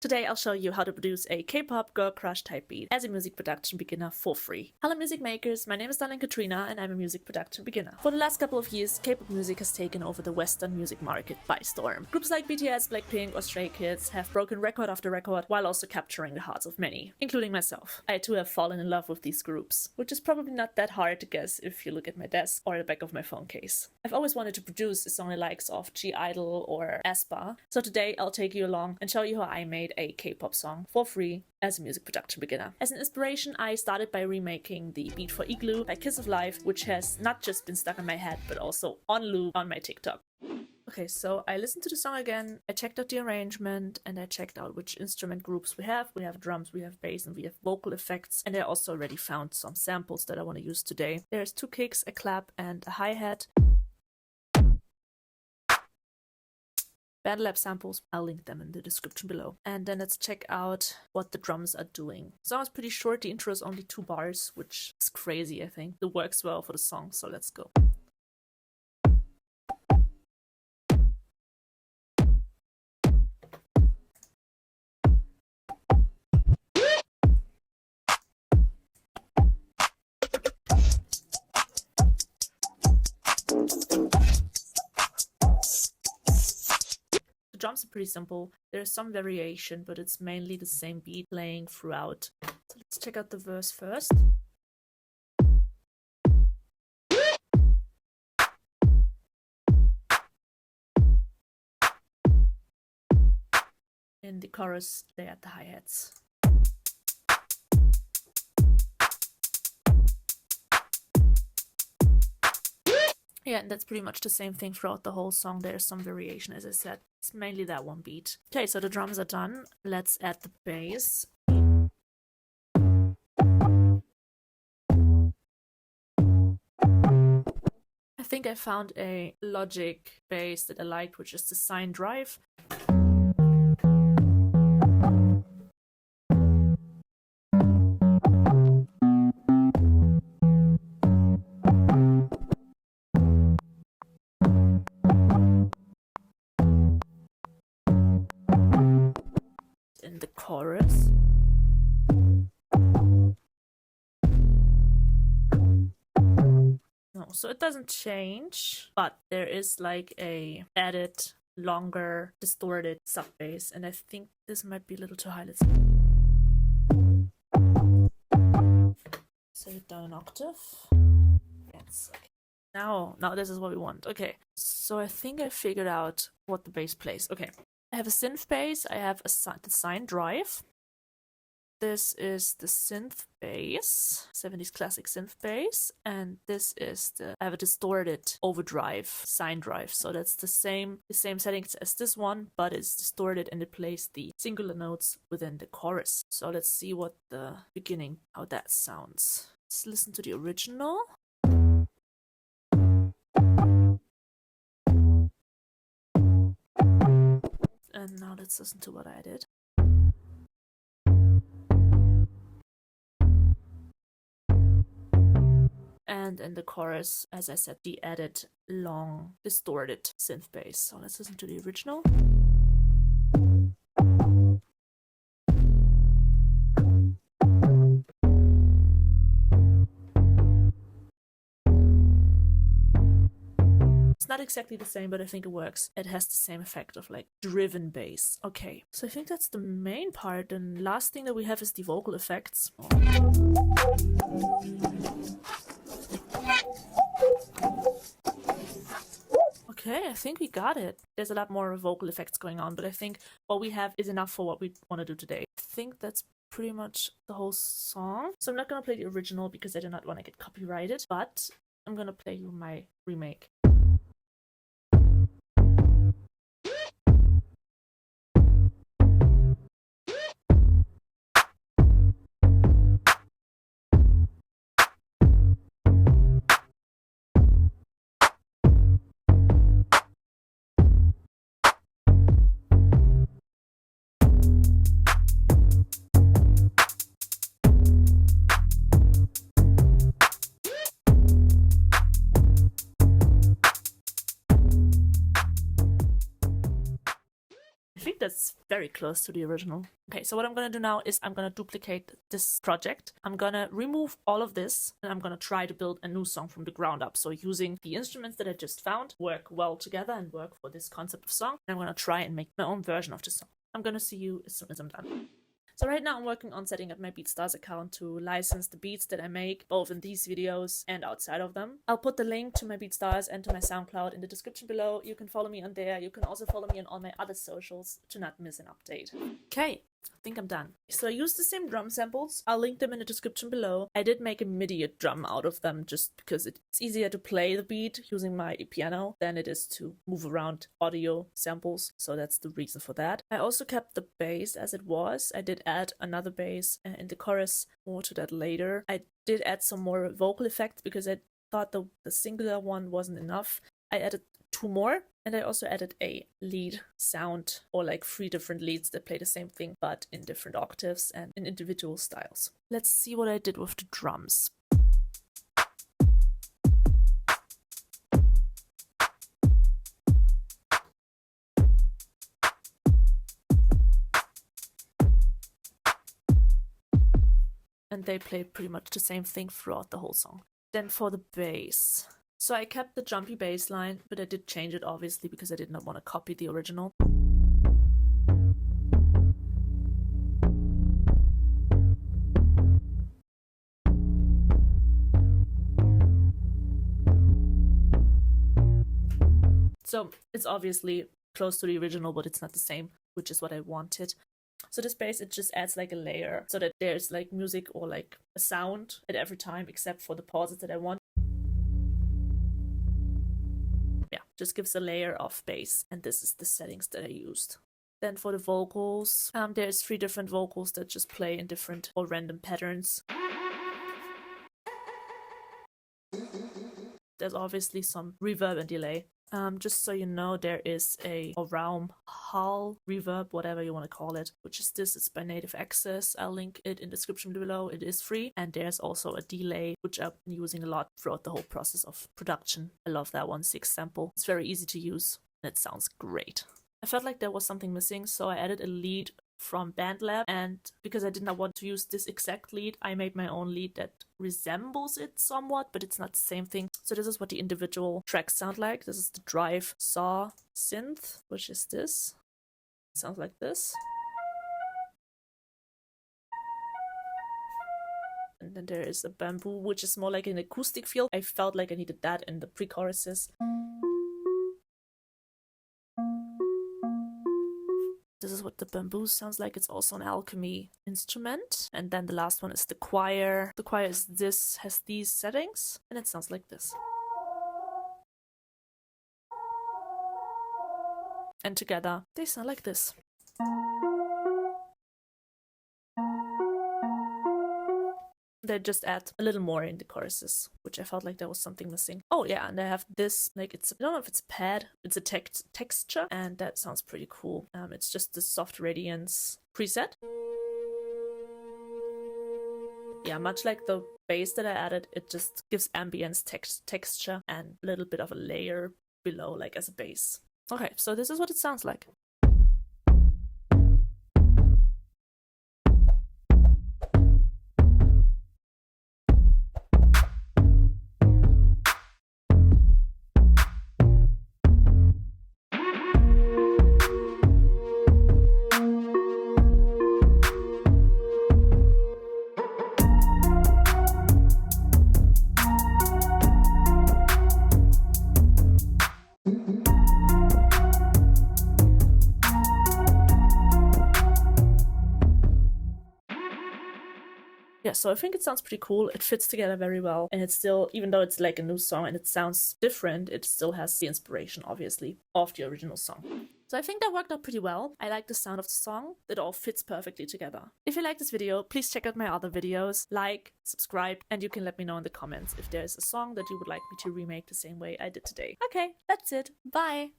Today I'll show you how to produce a K-pop girl crush type beat as a music production beginner for free. Hello music makers, my name is Darling Katrina and I'm a music production beginner. For the last couple of years, K-pop music has taken over the Western music market by storm. Groups like BTS, Blackpink or Stray Kids have broken record after record while also capturing the hearts of many, including myself. I too have fallen in love with these groups, which is probably not that hard to guess if you look at my desk or the back of my phone case. I've always wanted to produce a song the likes of gidle or aespa, so today I'll take you along and show you how I made a K-pop song for free as a music production beginner. As an inspiration, I started by remaking the beat for Igloo by Kiss of Life, which has not just been stuck in my head, but also on loop on my TikTok. Okay, so I listened to the song again, I checked out the arrangement, and I checked out which instrument groups we have. We have drums, we have bass, and we have vocal effects, and I also already found some samples that I want to use today. There's 2 kicks, a clap, and a hi-hat. BandLab samples, I'll link them in the description below. And then let's check out what the drums are doing. The song is pretty short, the intro is only 2 bars, which is crazy, I think. It works well for the song, so let's go. The drums are pretty simple. There's some variation, but it's mainly the same beat playing throughout. So let's check out the verse first. In the chorus, they add the hi-hats. Yeah, and that's pretty much the same thing throughout the whole song. There's some variation, as I said. It's mainly that one beat. Okay, so the drums are done. Let's add the bass. I think I found a Logic bass that I liked, which is the sine drive. In the chorus. No, so it doesn't change, but there is like a added, longer, distorted sub bass, and I think this might be a little too high. Let's set it down an octave. Yes. Okay. Now this is what we want. Okay, so I think I figured out what the bass plays. Okay. I have a synth bass, I have the sine drive. This is the synth bass, 70s classic synth bass, and this is I have a distorted overdrive sine drive. So that's the same settings as this one, but it's distorted and it plays the singular notes within the chorus. So let's see what the beginning, how that sounds. Let's listen to the original. And now let's listen to what I did. And in the chorus, as I said, the added long, distorted synth bass. So let's listen to the original. Not exactly the same, but I think it works. It has the same effect of like driven bass. Okay, so I think that's the main part. And last thing that we have is the vocal effects. Okay, I think we got it. There's a lot more vocal effects going on, but I think what we have is enough for what we want to do today. I think that's pretty much the whole song. So I'm not going to play the original because I do not want to get copyrighted, but I'm going to play you my remake. think that's very close to the original. Okay, so what I'm gonna do now is I'm gonna duplicate this project. I'm gonna remove all of this and I'm gonna try to build a new song from the ground up. So using the instruments that I just found work well together and work for this concept of song. And I'm gonna try and make my own version of the song. I'm gonna see you as soon as I'm done. So right now I'm working on setting up my Beatstars account to license the beats that I make, both in these videos and outside of them. I'll put the link to my Beatstars and to my Soundcloud in the description below. You can follow me on there. You can also follow me on all my other socials to not miss an update. Okay, I think I'm done. So I use the same drum samples. I'll link them in the description below. I did make a MIDI drum out of them just because it's easier to play the beat using my piano than it is to move around audio samples. So that's the reason for that. I also kept the bass as it was. I did add another bass in the chorus, more to that later. I did add some more vocal effects because I thought the singular one wasn't enough. I added 2 more, and I also added a lead sound, or like 3 different leads that play the same thing but in different octaves and in individual styles. Let's see what I did with the drums. And they play pretty much the same thing throughout the whole song. Then for the bass. So I kept the jumpy bass line, but I did change it obviously because I did not want to copy the original. So it's obviously close to the original, but it's not the same, which is what I wanted. So this bass, it just adds like a layer so that there's like music or like a sound at every time except for the pauses that I want. Yeah, just gives a layer of bass, and this is the settings that I used. Then for the vocals, there's 3 different vocals that just play in different or random patterns. There's obviously some reverb and delay. Just so you know, there is a realm hall reverb, whatever you want to call it, which is this. It's by Native Access. I'll link it in the description below. It is free. And there's also a delay, which I've been using a lot throughout the whole process of production. I love that 1/6 sample. It's very easy to use and it sounds great. I felt like there was something missing, so I added a lead from BandLab, and because I did not want to use this exact lead, I made my own lead that resembles it somewhat, but it's not the same thing. So this is what the individual tracks sound like. This is the drive saw synth, which is this. It sounds like this. And then there is a bamboo, which is more like an acoustic feel. I felt like I needed that in the pre-choruses. This is what the bamboo sounds like. It's also an Alchemy instrument. And then the last one is the choir. The choir is this, has these settings, and it sounds like this. And together, they sound like this. They just add a little more in the choruses, which I felt like there was something missing. Oh yeah, and I have this, like, I don't know if it's a pad, it's a texture, and that sounds pretty cool. It's just the soft radiance preset. Yeah, much like the bass that I added, it just gives ambience texture and a little bit of a layer below, like as a base. Okay, so this is what it sounds like. Yeah, so I think it sounds pretty cool. It fits together very well. And it's still, even though it's like a new song and it sounds different, it still has the inspiration, obviously, of the original song. So I think that worked out pretty well. I like the sound of the song. It all fits perfectly together. If you like this video, please check out my other videos, like, subscribe, and you can let me know in the comments if there's a song that you would like me to remake the same way I did today. Okay, that's it. Bye!